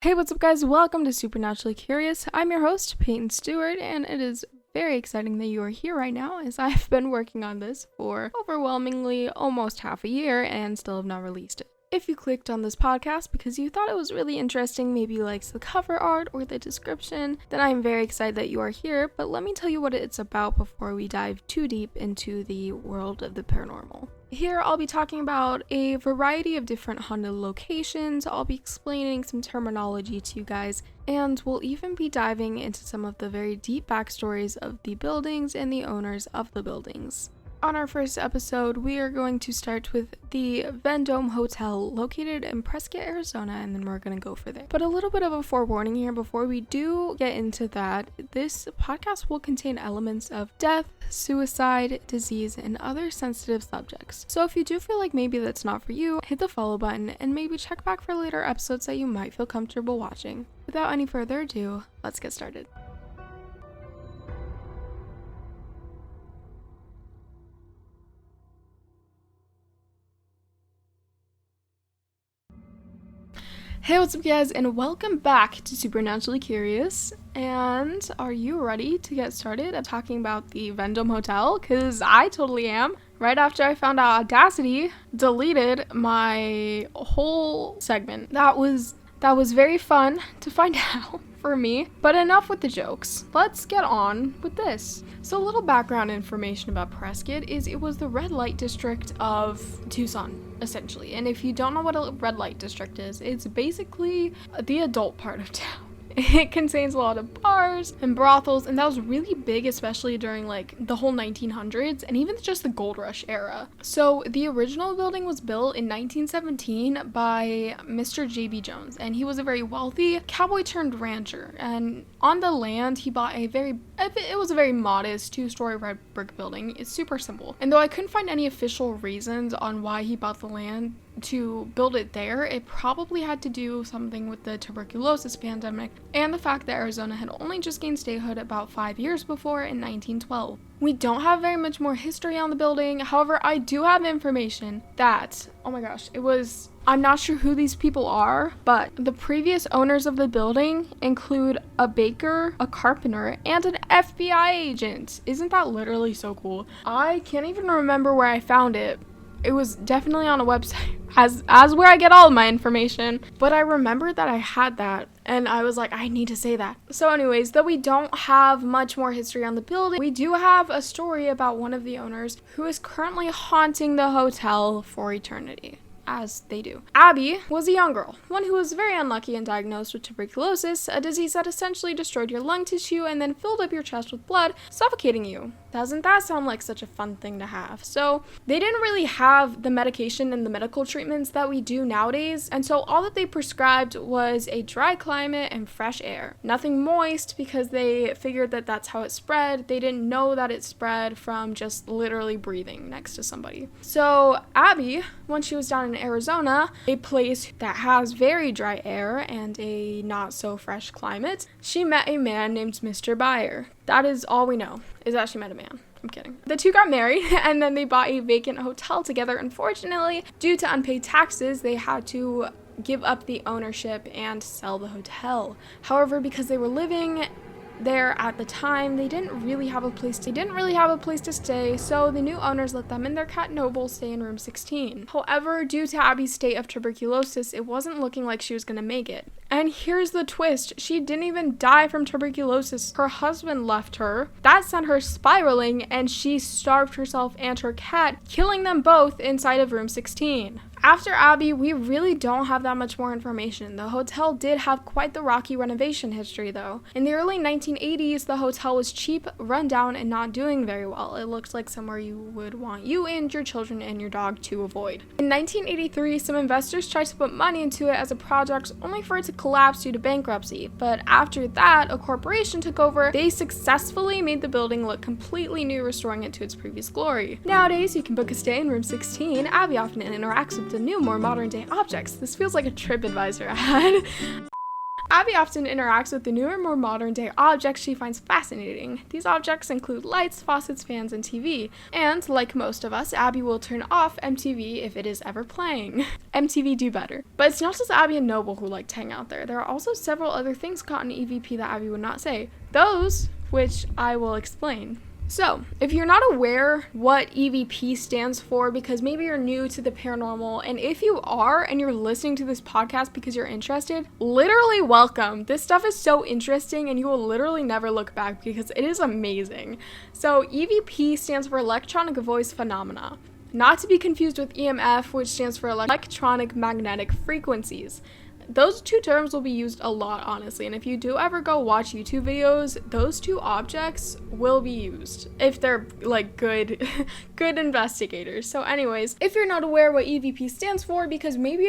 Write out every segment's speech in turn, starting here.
Hey, what's up, guys? Welcome to Supernaturally Curious. I'm your host, Peyton Stewart, and it is very exciting that you are here right now as I've been working on this for overwhelmingly almost half a year and still have not released it. If you clicked on this podcast because you thought it was really interesting, maybe you liked the cover art or the description, then I'm very excited that you are here, but let me tell you what it's about before we dive too deep into the world of the paranormal. Here I'll be talking about a variety of different haunted locations. I'll be explaining some terminology to you guys, and we'll even be diving into some of the very deep backstories of the buildings and the owners of the buildings. On our first episode, we are going to start with the Vendome Hotel located in Prescott, Arizona, and then we're going to go for there. But a little bit of a forewarning here before we do get into that. This podcast will contain elements of death, suicide, disease, and other sensitive subjects. So if you do feel like maybe that's not for you, hit the follow button and maybe check back for later episodes that you might feel comfortable watching. Without any further ado, let's get started. Hey, what's up, guys, and welcome back to Supernaturally Curious. And are you ready to get started at talking about the Vendome Hotel? Because I totally am. Right after I found out Audacity deleted my whole segment. That was very fun to find out for me. But enough with the jokes. Let's get on with this. So a little background information about Prescott is it was the red light district of Tucson, essentially. And if you don't know what a red light district is, it's basically the adult part of town. It contains a lot of bars and brothels, and that was really big, especially during like the whole 1900s and even just the gold rush era. So the original building was built in 1917 by Mr. J.B. Jones, and he was a very wealthy cowboy turned rancher. And on the land, he bought it was a very modest 2-story red brick building. It's super simple. And though I couldn't find any official reasons on why he bought the land to build it there, it probably had to do something with the tuberculosis pandemic and the fact that Arizona had only just gained statehood about 5 years before in 1912. We don't have very much more history on the building. However, I do have information that, oh my gosh, I'm not sure who these people are, but the previous owners of the building include a baker, a carpenter, and an FBI agent. Isn't that literally so cool? I can't even remember where I found it. It was definitely on a website, as where I get all of my information. But I remembered that I had that, and I was like, I need to say that. So anyways, though we don't have much more history on the building, we do have a story about one of the owners who is currently haunting the hotel for eternity. As they do. Abby was a young girl, one who was very unlucky and diagnosed with tuberculosis, a disease that essentially destroyed your lung tissue and then filled up your chest with blood, suffocating you. Doesn't that sound like such a fun thing to have? So they didn't really have the medication and the medical treatments that we do nowadays, and so all that they prescribed was a dry climate and fresh air. Nothing moist, because they figured that that's how it spread. They didn't know that it spread from just literally breathing next to somebody. So Abby, when she was down in Arizona, a place that has very dry air and a not so fresh climate, she met a man named Mr. Byer. That is all we know, is that she met a man. I'm kidding. The two got married, and then they bought a vacant hotel together. Unfortunately, due to unpaid taxes, they had to give up the ownership and sell the hotel. However, because they were living there at the time, they didn't really have a place to stay, so the new owners let them and their cat Noble stay in room 16. However, due to Abby's state of tuberculosis, it wasn't looking like she was gonna make it. And here's the twist, she didn't even die from tuberculosis. Her husband left her. That sent her spiraling, and she starved herself and her cat, killing them both inside of room 16. After Abby, we really don't have that much more information. The hotel did have quite the rocky renovation history, though. In the early 1980s, the hotel was cheap, run down, and not doing very well. It looked like somewhere you would want you and your children and your dog to avoid. In 1983, some investors tried to put money into it as a project, only for it to collapse due to bankruptcy. But after that, a corporation took over. They successfully made the building look completely new, restoring it to its previous glory. Nowadays, you can book a stay in room 16. Abby often interacts with the new, more modern day objects. This feels like a TripAdvisor ad. Abby often interacts with the newer, more modern-day objects she finds fascinating. These objects include lights, faucets, fans, and TV. And, like most of us, Abby will turn off MTV if it is ever playing. MTV do better. But it's not just Abby and Noble who like to hang out there. There are also several other things caught in EVP that Abby would not say. Those, which I will explain. So, if you're not aware what EVP stands for, because maybe you're new to the paranormal, and if you are and you're listening to this podcast because you're interested, literally welcome. This stuff is so interesting and you will literally never look back because it is amazing. So, EVP stands for electronic voice phenomena. Not to be confused with EMF, which stands for electronic magnetic frequencies. Those two terms will be used a lot, honestly, and if you do ever go watch YouTube videos, those two objects will be used if they're like good investigators. So anyways, if you're not aware what EVP stands for, because maybe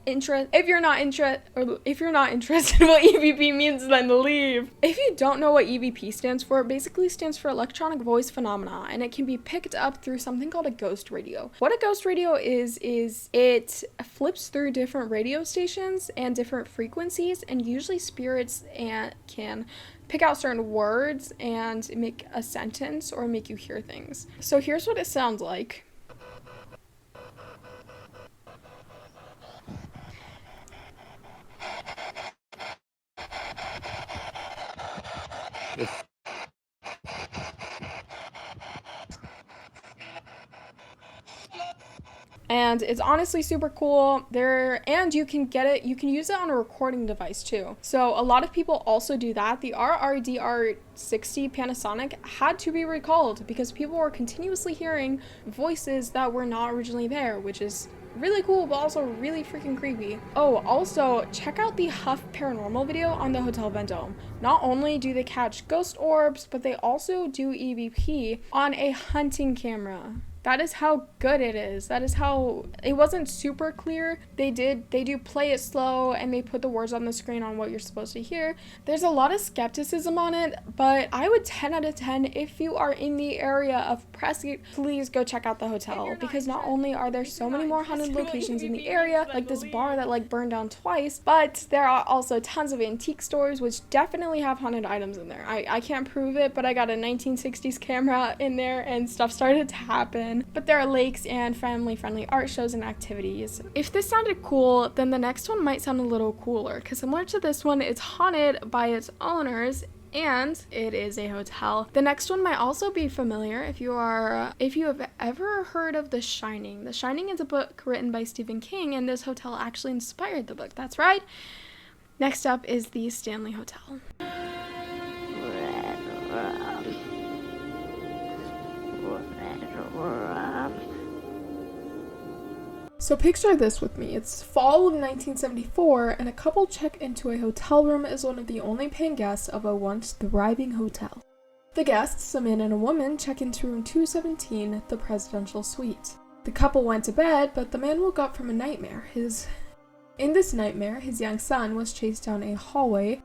if you're not interested in what EVP means, then leave. If you don't know what EVP stands for, it basically stands for electronic voice phenomena, and it can be picked up through something called a ghost radio. What a ghost radio is it flips through different radio stations and different frequencies, and usually spirits can pick out certain words and make a sentence or make you hear things. So here's what it sounds like. And it's honestly super cool and you can use it on a recording device too. So a lot of people also do that. The RRDR60 Panasonic had to be recalled because people were continuously hearing voices that were not originally there, which is really cool, but also really freaking creepy. Oh, also, check out the Huff Paranormal video on the Hotel Vendome. Not only do they catch ghost orbs, but they also do EVP on a hunting camera. That is how good it is. That is how, it wasn't super clear. They do play it slow and they put the words on the screen on what you're supposed to hear. There's a lot of skepticism on it, but I would 10 out of 10 if you are in the area of Prescott, please go check out the hotel, because not only are there so many more haunted locations in the area, like this bar that like burned down twice, but there are also tons of antique stores which definitely have haunted items in there. I can't prove it, but I got a 1960s camera in there and stuff started to happen. But there are lakes and family-friendly art shows and activities. If this sounded cool, then the next one might sound a little cooler, because similar to this one, it's haunted by its owners and it is a hotel. The next one might also be familiar if you have ever heard of The Shining. The Shining is a book written by Stephen King, and this hotel actually inspired the book. That's right. Next up is the Stanley Hotel. So picture this with me. It's fall of 1974, and a couple check into a hotel room as one of the only paying guests of a once thriving hotel. The guests, a man and a woman, check into room 217, the presidential suite. The couple went to bed, but the man woke up from a nightmare. In this nightmare, his young son was chased down a hallway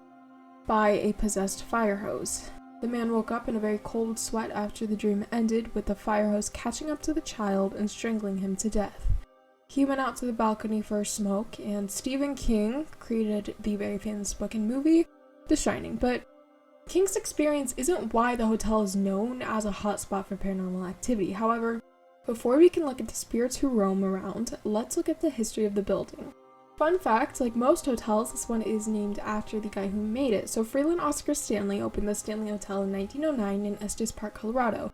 by a possessed fire hose. The man woke up in a very cold sweat after the dream ended, with the fire hose catching up to the child and strangling him to death. He went out to the balcony for a smoke, and Stephen King created the very famous book and movie, The Shining. But King's experience isn't why the hotel is known as a hotspot for paranormal activity. However, before we can look at the spirits who roam around, let's look at the history of the building. Fun fact, like most hotels, this one is named after the guy who made it. So Freeland Oscar Stanley opened the Stanley Hotel in 1909 in Estes Park, Colorado.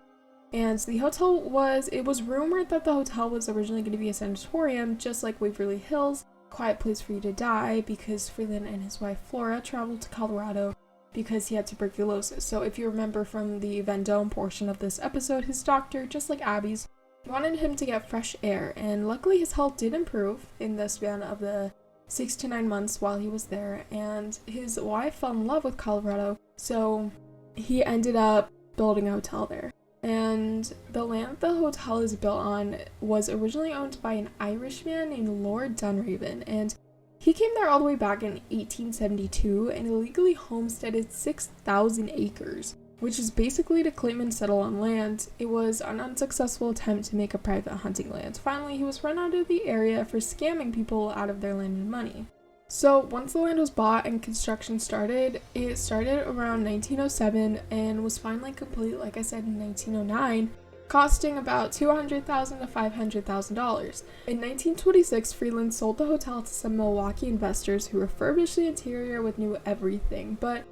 And the hotel it was rumored that the hotel was originally going to be a sanatorium, just like Waverly Hills, quiet place for you to die, because Freeland and his wife Flora traveled to Colorado because he had tuberculosis. So if you remember from the Vendome portion of this episode, his doctor, just like Abby's, wanted him to get fresh air, and luckily his health did improve in the span of the 6 to 9 months while he was there, and his wife fell in love with Colorado, so he ended up building a hotel there. And the land the hotel is built on was originally owned by an Irishman named Lord Dunraven, and he came there all the way back in 1872 and illegally homesteaded 6,000 acres, which is basically to claim and settle on land. It was an unsuccessful attempt to make a private hunting land. Finally, he was run out of the area for scamming people out of their land and money. So once the land was bought and construction started, it started around 1907 and was finally complete, like I said, in 1909, costing about $200,000 to $500,000. In 1926, Freeland sold the hotel to some Milwaukee investors who refurbished the interior with new everything, but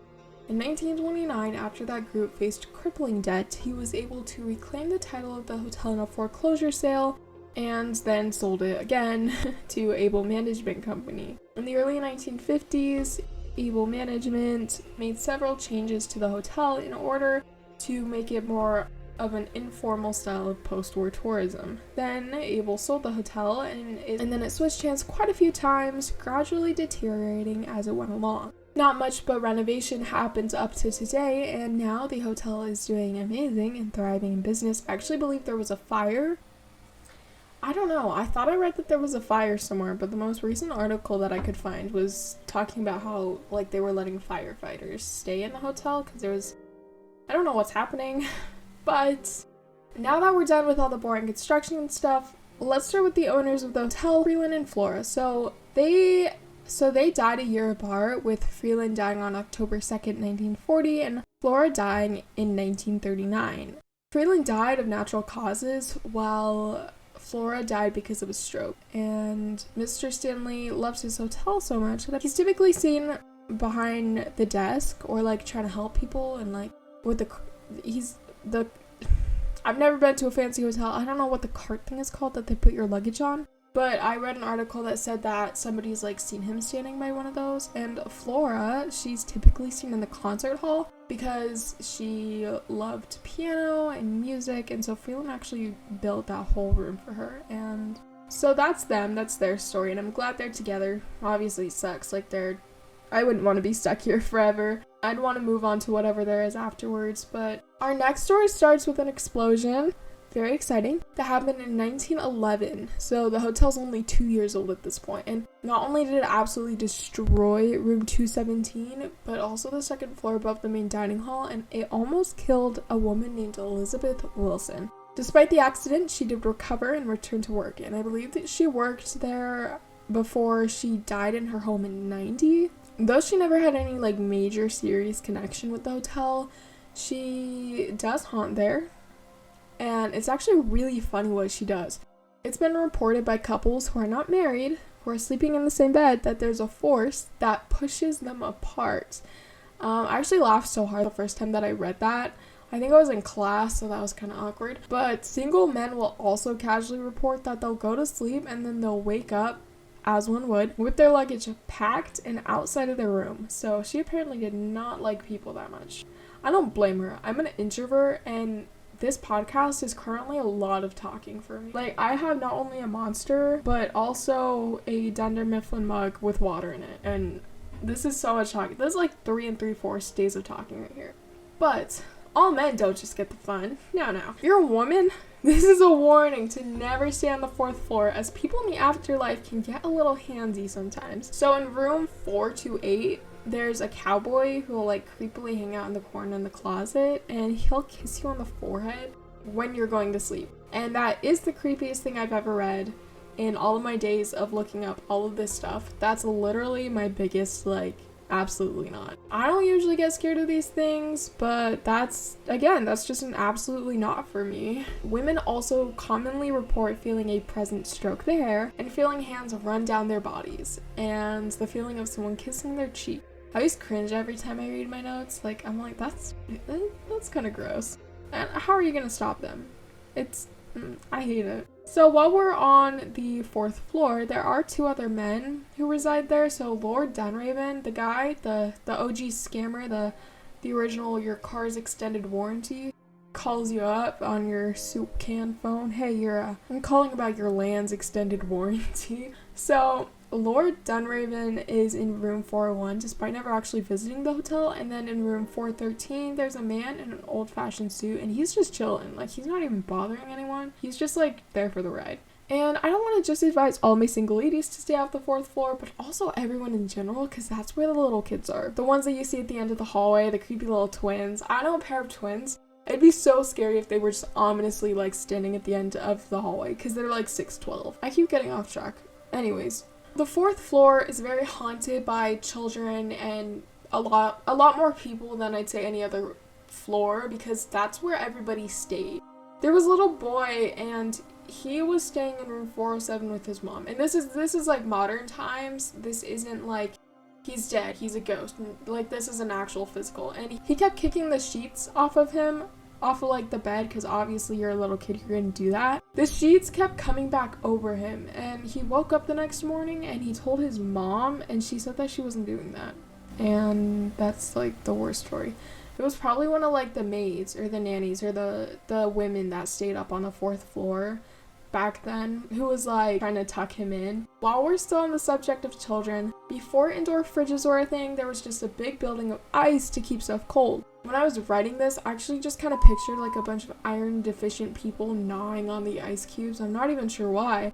in 1929, after that group faced crippling debt, he was able to reclaim the title of the hotel in a foreclosure sale and then sold it again to Able Management Company. In the early 1950s, Able Management made several changes to the hotel in order to make it more of an informal style of post-war tourism. Then Able sold the hotel and then it switched hands quite a few times, gradually deteriorating as it went along. Not much but renovation happened up to today, and now the hotel is doing amazing and thriving in business. I actually believe there was a fire. I don't know, I thought I read that there was a fire somewhere, but the most recent article that I could find was talking about how, like, they were letting firefighters stay in the hotel because I don't know what's happening. But now that we're done with all the boring construction and stuff, let's start with the owners of the hotel, Freeland and Flora. So they died a year apart, with Freeland dying on October 2nd, 1940, and Flora dying in 1939. Freeland died of natural causes, while Flora died because of a stroke. And Mr. Stanley loves his hotel so much that he's typically seen behind the desk or like trying to help people, and like with I've never been to a fancy hotel. I don't know what the cart thing is called that they put your luggage on. But I read an article that said that somebody's like seen him standing by one of those. And Flora, she's typically seen in the concert hall because she loved piano and music. And so Freeland actually built that whole room for her. And so that's them. That's their story. And I'm glad they're together. Obviously it sucks. Like I wouldn't want to be stuck here forever. I'd want to move on to whatever there is afterwards. But our next story starts with an explosion. Very exciting. That happened in 1911. So the hotel's only 2 years old at this point. And not only did it absolutely destroy room 217, but also the second floor above the main dining hall. And it almost killed a woman named Elizabeth Wilson. Despite the accident, she did recover and return to work. And I believe that she worked there before she died in her home in 90. Though she never had any like major serious connection with the hotel, she does haunt there. And it's actually really funny what she does. It's been reported by couples who are not married, who are sleeping in the same bed, that there's a force that pushes them apart. I actually laughed so hard the first time that I read that. I think I was in class, so that was kind of awkward. But single men will also casually report that they'll go to sleep and then they'll wake up, as one would, with their luggage packed and outside of their room. So she apparently did not like people that much. I don't blame her. I'm an introvert, and this podcast is currently a lot of talking for me. Like, I have not only a Monster, but also a Dunder Mifflin mug with water in it. And this is so much talking. This is like 3 3/4 days of talking right here. But all men don't just get the fun. No. If you're a woman, this is a warning to never stay on the 4th floor, as people in the afterlife can get a little handsy sometimes. So in room 428, there's a cowboy who will like creepily hang out in the corner in the closet, and he'll kiss you on the forehead when you're going to sleep. And that is the creepiest thing I've ever read in all of my days of looking up all of this stuff. That's literally my biggest like, absolutely not. I don't usually get scared of these things, but that's just an absolutely not for me. Women also commonly report feeling a presence stroke their hair and feeling hands run down their bodies, and the feeling of someone kissing their cheek. I always cringe every time I read my notes. Like, I'm like, that's kind of gross. And how are you gonna stop them? I hate it. So while we're on the 4th floor, there are 2 other men who reside there. So Lord Dunraven, the guy, the OG scammer, the original your car's extended warranty, calls you up on your soup can phone. Hey, I'm calling about your land's extended warranty. So Lord Dunraven is in room 401 despite never actually visiting the hotel, and then in room 413 there's a man in an old-fashioned suit, and he's just chilling. Like, he's not even bothering anyone. He's just like there for the ride. And I don't want to just advise all my single ladies to stay off the 4th floor, but also everyone in general, because that's where the little kids are. The ones that you see at the end of the hallway, the creepy little twins. I know a pair of twins. It'd be so scary if they were just ominously like standing at the end of the hallway, because they're like 6'12". I keep getting off track. Anyways, The fourth floor is very haunted by children and a lot more people than I'd say any other floor, because that's where everybody stayed. There was a little boy and he was staying in room 407 with his mom. And this is like modern times. This isn't like he's dead, he's a ghost. Like, this is an actual physical. And he kept kicking the sheets off of like the bed, because obviously you're a little kid, you're gonna do that. The sheets kept coming back over him, and he woke up the next morning and he told his mom, and she said that she wasn't doing that. And that's like the worst story. It was probably one of like the maids or the nannies or the women that stayed up on the fourth floor back then, who was like trying to tuck him in. While we're still on the subject of children, before indoor fridges were a thing, there was just a big building of ice to keep stuff cold. When I was writing this, I actually just kind of pictured like a bunch of iron deficient people gnawing on the ice cubes. I'm not even sure why.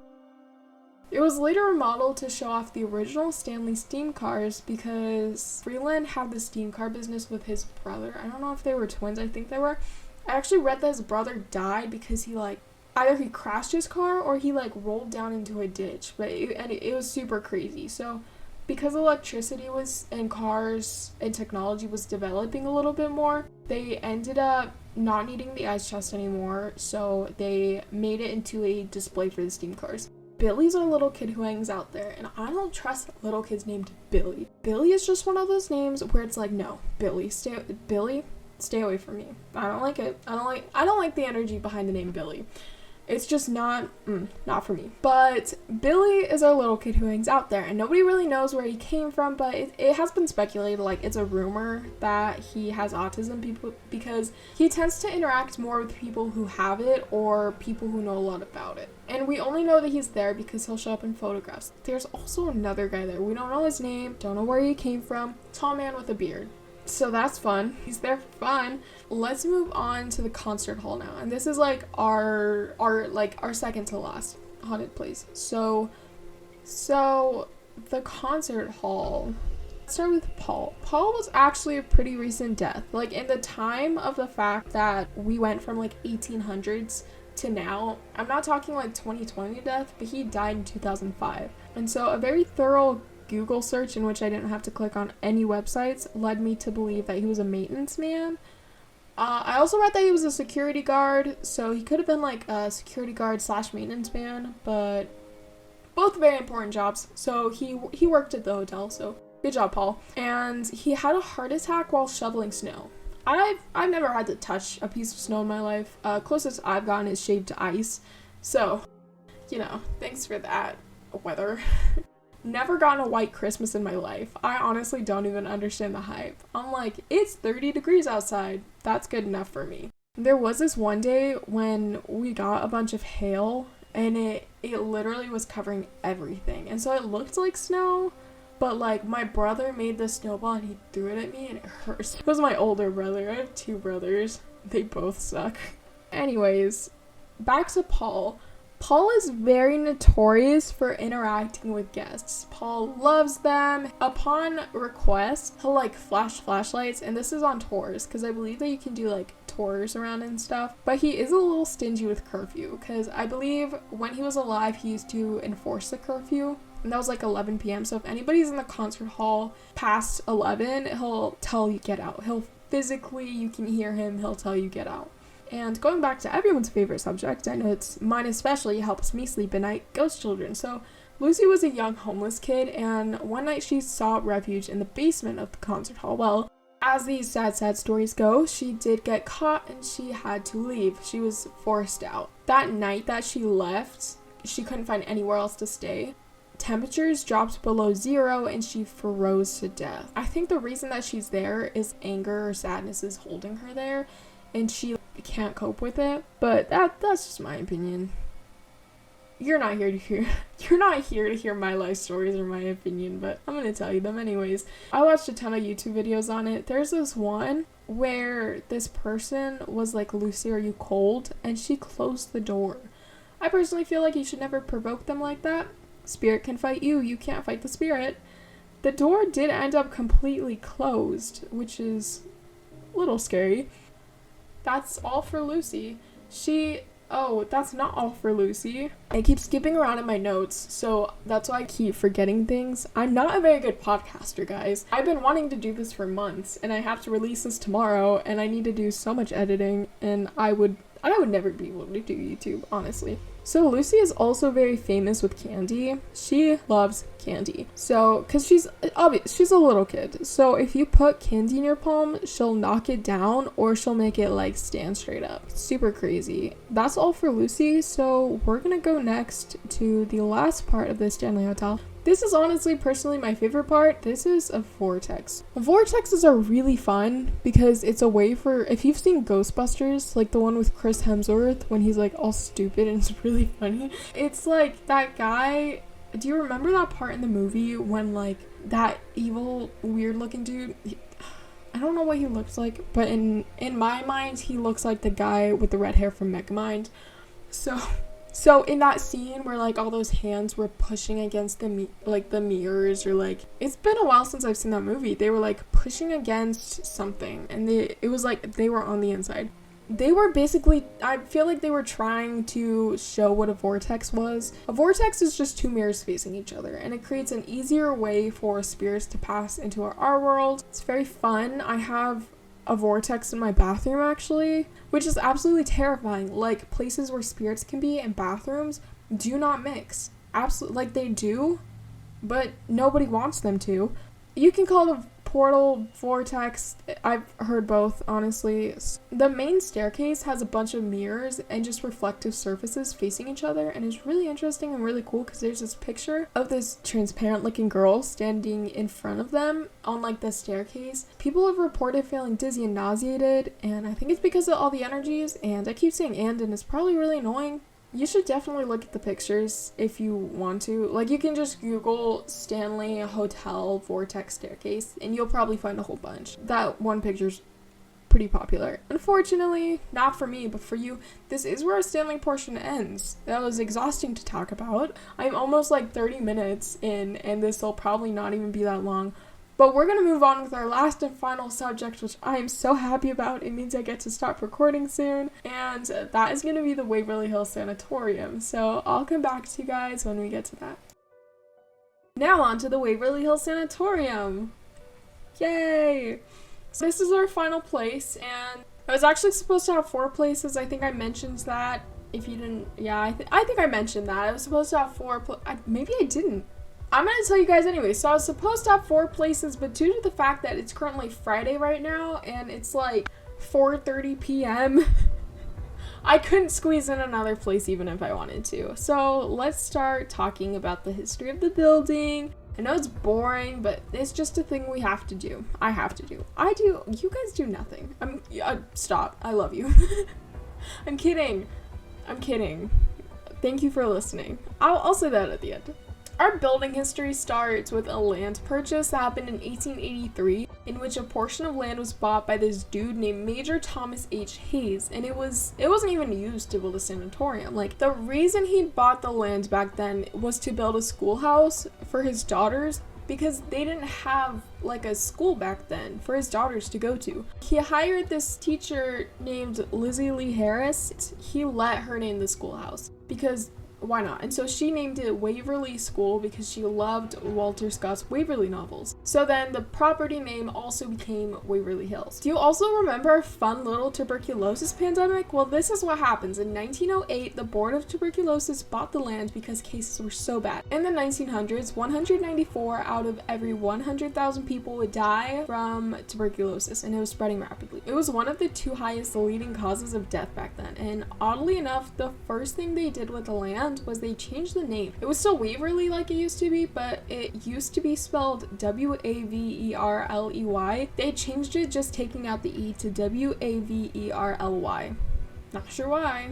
It was later remodeled to show off the original Stanley steam cars, because Freeland had the steam car business with his brother. I don't know if they were twins, I think they were. I actually read that his brother died because he like either he crashed his car or he like rolled down into a ditch, but it was super crazy. So because electricity was and cars and technology was developing a little bit more, they ended up not needing the ice chest anymore, so they made it into a display for the steam cars. Billy's our little kid who hangs out there, and I don't trust little kids named Billy. Billy is just one of those names where it's like, no, Billy, stay away from me. I don't like it. I don't like the energy behind the name Billy. It's just not for me. But Billy is our little kid who hangs out there, and nobody really knows where he came from, but it has been speculated, like it's a rumor that he has autism because he tends to interact more with people who have it or people who know a lot about it. And we only know that he's there because he'll show up in photographs. There's also another guy there. We don't know his name, don't know where he came from. Tall man with a beard. So that's fun. He's there for fun. Let's move on to the concert hall now. And this is like our second to last haunted place. So the concert hall. Let's start with Paul. Paul was actually a pretty recent death. Like, in the time of the fact that we went from like 1800s to now, I'm not talking like 2020 death, but he died in 2005. And so a very thorough Google search, in which I didn't have to click on any websites, led me to believe that he was a maintenance man. I also read that he was a security guard, so he could have been like a security guard / maintenance man, but both very important jobs. So he worked at the hotel, so good job, Paul. And he had a heart attack while shoveling snow. I've never had to touch a piece of snow in my life. Closest I've gotten is shaved ice. So, thanks for that, weather. Never gotten a white Christmas in my life. I honestly don't even understand the hype. I'm like, it's 30 degrees outside. That's good enough for me. There was this one day when we got a bunch of hail, and it literally was covering everything. And so it looked like snow, but like my brother made the snowball and he threw it at me and it hurts. It was my older brother. I have 2 brothers. They both suck. Anyways, back to Paul. Paul is very notorious for interacting with guests. Paul loves them. Upon request, he'll like flash flashlights, and this is on tours, because I believe that you can do like tours around and stuff. But he is a little stingy with curfew, because I believe when he was alive, he used to enforce the curfew, and that was like 11 p.m. So if anybody's in the concert hall past 11, he'll tell you get out. He'll physically, you can hear him, he'll tell you get out. And going back to everyone's favorite subject, I know it's mine especially, helps me sleep at night, ghost children. So Lucy was a young homeless kid, and one night she sought refuge in the basement of the concert hall. Well, as these sad stories go, she did get caught and she had to leave. She was forced out. That night that she left, she couldn't find anywhere else to stay. Temperatures dropped below 0 and she froze to death. I think the reason that she's there is anger or sadness is holding her there, and she can't cope with it. But that's just my opinion. You're not here to hear my life stories or my opinion, but I'm gonna tell you them anyways. I watched a ton of YouTube videos on it. There's this one where this person was like, "Lucy, are you cold?" and she closed the door. I personally feel like you should never provoke them like that. Spirit can fight you, you can't fight the spirit. The door did end up completely closed, which is a little scary. That's all for Lucy. She Oh, that's not all for Lucy. I keep skipping around in my notes, so that's why I keep forgetting things. I'm not a very good podcaster, guys. I've been wanting to do this for months, and I have to release this tomorrow, and I need to do so much editing, and I would never be able to do YouTube, honestly. So Lucy is also very famous with candy. She loves candy. So, cause she's a little kid. So if you put candy in your palm, she'll knock it down or she'll make it like stand straight up. Super crazy. That's all for Lucy. So we're gonna go next to the last part of the Stanley Hotel. This is honestly personally my favorite part. This is a vortex. Vortexes are really fun because it's a way for, if you've seen Ghostbusters, like the one with Chris Hemsworth when he's like all stupid and it's really funny. It's like that guy, do you remember that part in the movie when like that evil weird looking dude, I don't know what he looks like, but in my mind he looks like the guy with the red hair from Megamind. So in that scene where like all those hands were pushing against the mirrors, or like, it's been a while since I've seen that movie. They were like pushing against something and it was like they were on the inside. They were basically, I feel like they were trying to show what a vortex was. A vortex is just two mirrors facing each other, and it creates an easier way for spirits to pass into our world. It's very fun. I have a vortex in my bathroom actually, which is absolutely terrifying. Like, places where spirits can be and bathrooms do not mix. Absolutely, like they do, but nobody wants them to. You can call it a portal, vortex. I've heard both, honestly. The main staircase has a bunch of mirrors and just reflective surfaces facing each other, and it's really interesting and really cool because there's this picture of this transparent looking girl standing in front of them on like the staircase. People have reported feeling dizzy and nauseated, and I think it's because of all the energies, and I keep saying and it's probably really annoying. You should definitely look at the pictures if you want to. Like, you can just Google Stanley Hotel Vortex Staircase, and you'll probably find a whole bunch. That one picture's pretty popular. Unfortunately, not for me, but for you, this is where our Stanley portion ends. That was exhausting to talk about. I'm almost like 30 minutes in, and this will probably not even be that long. But we're going to move on with our last and final subject, which I am so happy about. It means I get to stop recording soon. And that is going to be the Waverly Hills Sanatorium. So I'll come back to you guys when we get to that. Now on to the Waverly Hills Sanatorium. Yay! So this is our final place. And I was actually supposed to have 4 places. I think I mentioned that. If you didn't, yeah, I think I mentioned that. I was supposed to have 4 maybe I didn't. I'm going to tell you guys anyway. So I was supposed to have 4 places, but due to the fact that it's currently Friday right now and it's like 4:30 p.m., I couldn't squeeze in another place even if I wanted to. So let's start talking about the history of the building. I know it's boring, but it's just a thing we have to do. I have to do. I do. You guys do nothing. Stop. I love you. I'm kidding. Thank you for listening. I'll say that at the end. Our building history starts with a land purchase that happened in 1883, in which a portion of land was bought by this dude named Major Thomas H. Hayes, and it wasn't even used to build a sanatorium. Like, the reason he bought the land back then was to build a schoolhouse for his daughters, because they didn't have like a school back then for his daughters to go to. He hired this teacher named Lizzie Lee Harris. He let her name the schoolhouse because why not? And so she named it Waverly School because she loved Walter Scott's Waverly novels. So then the property name also became Waverly Hills. Do you also remember a fun little tuberculosis pandemic? Well, this is what happens. In 1908, the Board of Tuberculosis bought the land because cases were so bad. In the 1900s, 194 out of every 100,000 people would die from tuberculosis, and it was spreading rapidly. It was one of the 2 highest leading causes of death back then, and oddly enough, the first thing they did with the land was they changed the name. It was still Waverly like it used to be, but it used to be spelled Waverly. They changed it just taking out the E to Waverly. Not sure why.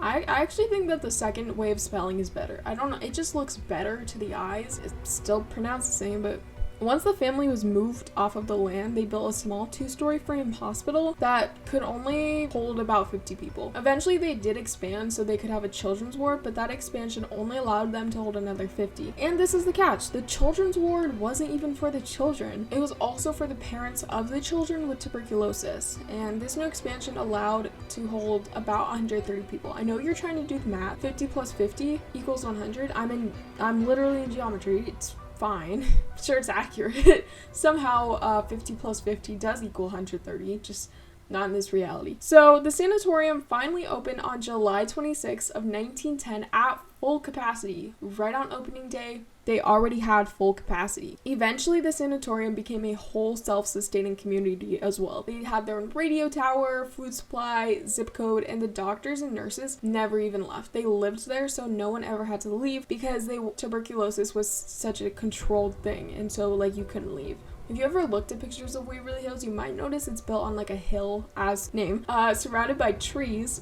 I actually think that the second way of spelling is better. I don't know, it just looks better to the eyes. It's still pronounced the same, but Once the family was moved off of the land, they built a small 2-story frame hospital that could only hold about 50 people. Eventually they did expand so they could have a children's ward, but that expansion only allowed them to hold another 50. And this is the catch: the children's ward wasn't even for the children. It was also for the parents of the children with tuberculosis. And this new expansion allowed to hold about 130 people. I know you're trying to do the math. 50 plus 50 equals 100. I'm literally in geometry. It's fine. I'm sure it's accurate. Somehow 50 plus 50 does equal 130, just not in this reality. So the sanatorium finally opened on July 26th of 1910 at full capacity. Right on opening day, they already had full capacity. Eventually, the sanatorium became a whole self-sustaining community as well. They had their own radio tower, food supply, zip code, and the doctors and nurses never even left. They lived there, so no one ever had to leave because tuberculosis was such a controlled thing, and so like you couldn't leave. If you ever looked at pictures of Waverly Hills, you might notice it's built on like a hill, as named, surrounded by trees.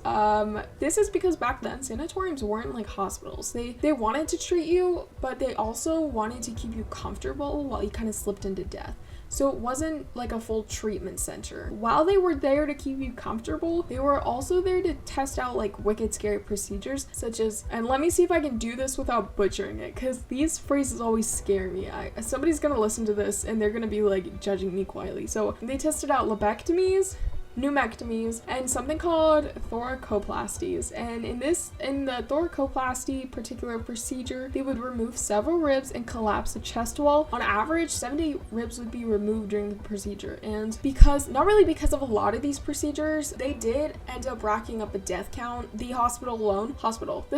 This is because back then sanatoriums weren't like hospitals. They wanted to treat you, but they also wanted to keep you comfortable while you kind of slipped into death. So it wasn't like a full treatment center. While they were there to keep you comfortable, they were also there to test out like wicked scary procedures such as, and let me see if I can do this without butchering it, because these phrases always scare me. Somebody's gonna listen to this and they're gonna be like judging me quietly. So they tested out lobectomies, pneumectomies, and something called thoracoplasties. And in the thoracoplasty particular procedure, they would remove several ribs and collapse the chest wall. On average, 70 ribs would be removed during the procedure. And not really because of a lot of these procedures, they did end up racking up a death count. The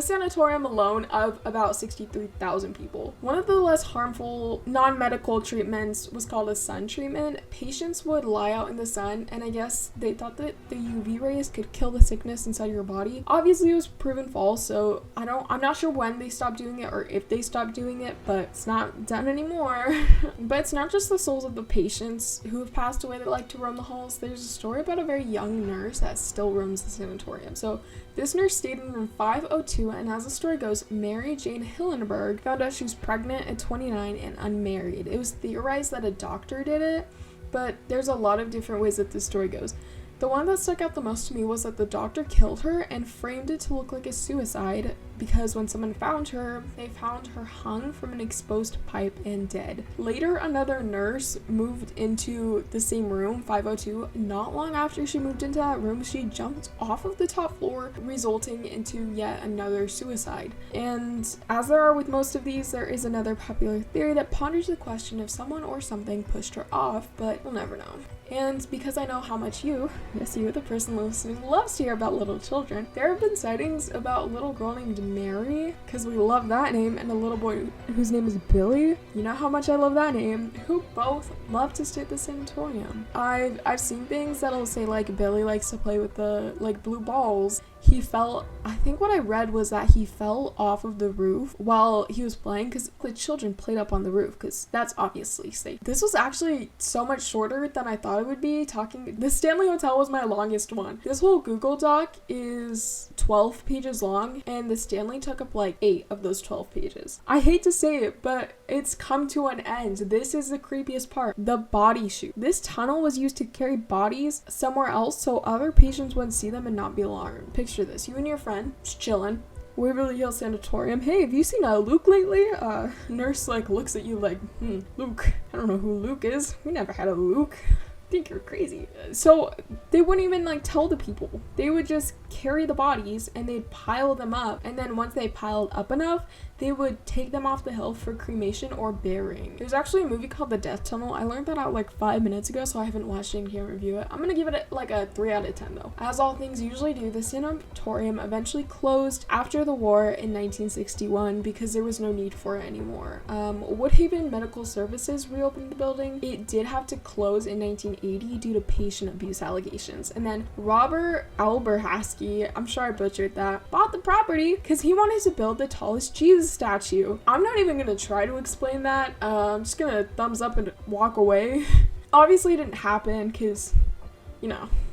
sanatorium alone of about 63,000 people. One of the less harmful non-medical treatments was called a sun treatment. Patients would lie out in the sun, and I guess they thought that the UV rays could kill the sickness inside your body. Obviously, it was proven false, so I'm not sure when they stopped doing it or if they stopped doing it, but it's not done anymore. But it's not just the souls of the patients who have passed away that like to roam the halls. There's a story about a very young nurse that still roams the sanatorium. So this nurse stayed in room 502, and as the story goes, Mary Jane Hillenberg found out she was pregnant at 29 and unmarried. It was theorized that a doctor did it, but there's a lot of different ways that this story goes. The one that stuck out the most to me was that the doctor killed her and framed it to look like a suicide because when someone found her, they found her hung from an exposed pipe and dead. Later, another nurse moved into the same room, 502. Not long after she moved into that room, she jumped off of the top floor, resulting into yet another suicide. And as there are with most of these, there is another popular theory that ponders the question if someone or something pushed her off, but we'll never know. And because I know how much you, the person listening, loves to hear about little children, there have been sightings about a little girl named Mary, because we love that name, and a little boy whose name is Billy. You know how much I love that name, who both love to stay at the sanatorium. I've seen things that'll say like Billy likes to play with the like blue balls. I think what I read was that he fell off of the roof while he was playing because the children played up on the roof because that's obviously safe. This was actually so much shorter than I thought it would be. The Stanley Hotel was my longest one. This whole Google Doc is 12 pages long, and the Stanley took up like 8 of those 12 pages. I hate to say it, but it's come to an end. This is the creepiest part. The body chute. This tunnel was used to carry bodies somewhere else so other patients wouldn't see them and not be alarmed. Picture this, you and your friend just chilling, Waverly Hills Sanatorium. Hey, have you seen Luke lately? Nurse like looks at you like, Luke. I don't know who Luke is. We never had a Luke. I think you're crazy. So they wouldn't even like tell the people. They would just carry the bodies and they'd pile them up, and then once they piled up enough, they would take them off the hill for cremation or burying. There's actually a movie called The Death Tunnel. I learned that out like 5 minutes ago, so I haven't watched it and can't review it. I'm gonna give it like a 3 out of 10 though. As all things usually do, the sanatorium eventually closed after the war in 1961 because there was no need for it anymore. Woodhaven Medical Services reopened the building. It did have to close in 1980 due to patient abuse allegations. And then Robert Alberhaski, I'm sure I butchered that, bought the property because he wanted to build the tallest Jesus statue. I'm not even gonna try to explain that. I'm just gonna thumbs up and walk away. Obviously it didn't happen because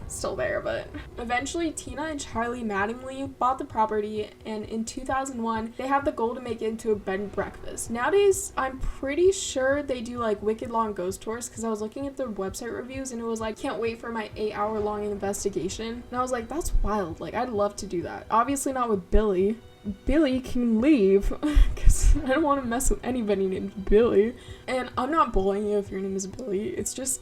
still there. But eventually Tina and Charlie Mattingly bought the property, and in 2001 they have the goal to make it into a bed and breakfast. Nowadays I'm pretty sure they do like wicked long ghost tours, because I was looking at their website reviews and it was like, can't wait for my 8-hour long investigation, and I was like, that's wild. Like, I'd love to do that. Obviously not with Billy can leave because I don't want to mess with anybody named Billy. And I'm not bullying you if your name is Billy, it's a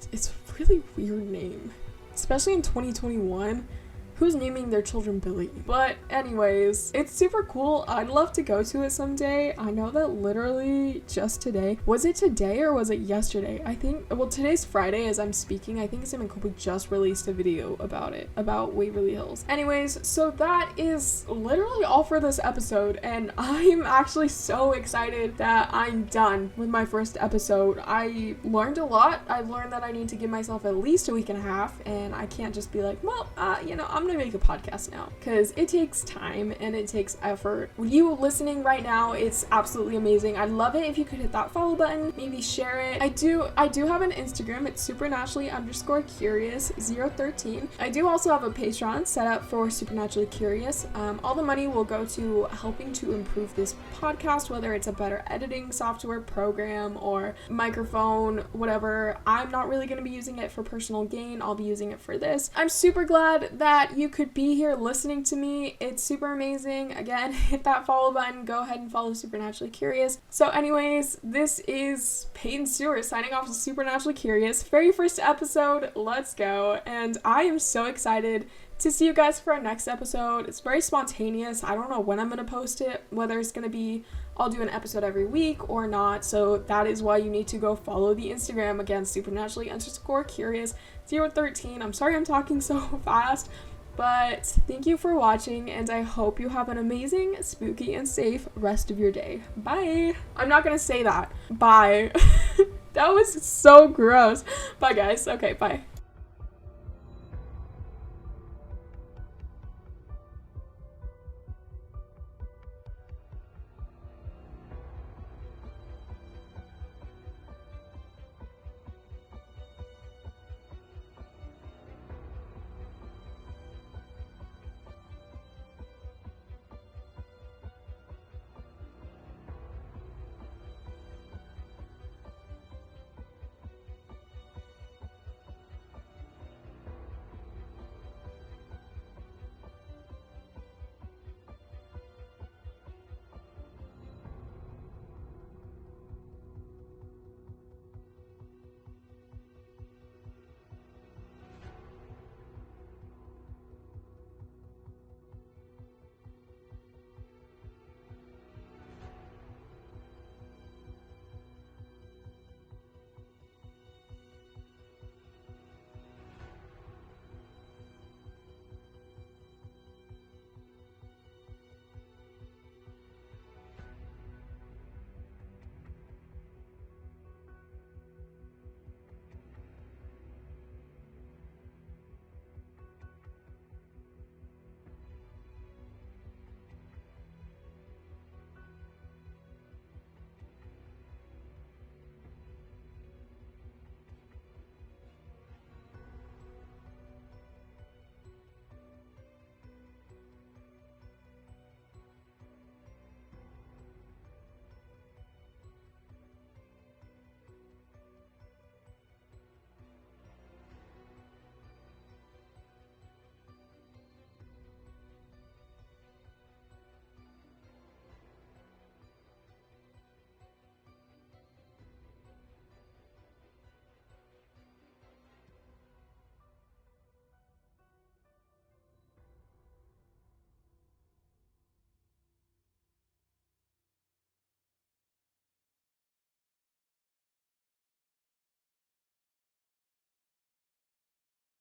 really weird name, especially in 2021. Who's naming their children Billy? But anyways, it's super cool. I'd love to go to it someday. I know that literally just today, was it today or was it yesterday? I think, well, today's Friday as I'm speaking. I think Sam and Colby just released a video about it, about Waverly Hills. Anyways, so that is literally all for this episode, and I'm actually so excited that I'm done with my first episode. I learned a lot. I learned that I need to give myself at least a week and a half, and I can't just be like, well, I'm gonna make a podcast now, because it takes time and it takes effort. With you listening right now, it's absolutely amazing. I'd love it if you could hit that follow button, maybe share it. I do have an Instagram. It's supernaturally_curious013. I do also have a Patreon set up for Supernaturally Curious. All the money will go to helping to improve this podcast, whether it's a better editing software program or microphone, whatever. I'm not really going to be using it for personal gain. I'll be using it for this. I'm super glad that you could be here listening to me. It's super amazing. Again, hit that follow button. Go ahead and follow Supernaturally Curious. So anyways, this is Peyton Stewart signing off with Supernaturally Curious. Very first episode. Let's go. And I am so excited to see you guys for our next episode. It's very spontaneous. I don't know when I'm going to post it, whether it's going to be I'll do an episode every week or not. So that is why you need to go follow the Instagram, again, supernaturally_curious013. I'm sorry I'm talking so fast, but thank you for watching, and I hope you have an amazing, spooky, and safe rest of your day. Bye. I'm not going to say that. Bye. That was so gross. Bye, guys. Okay, bye.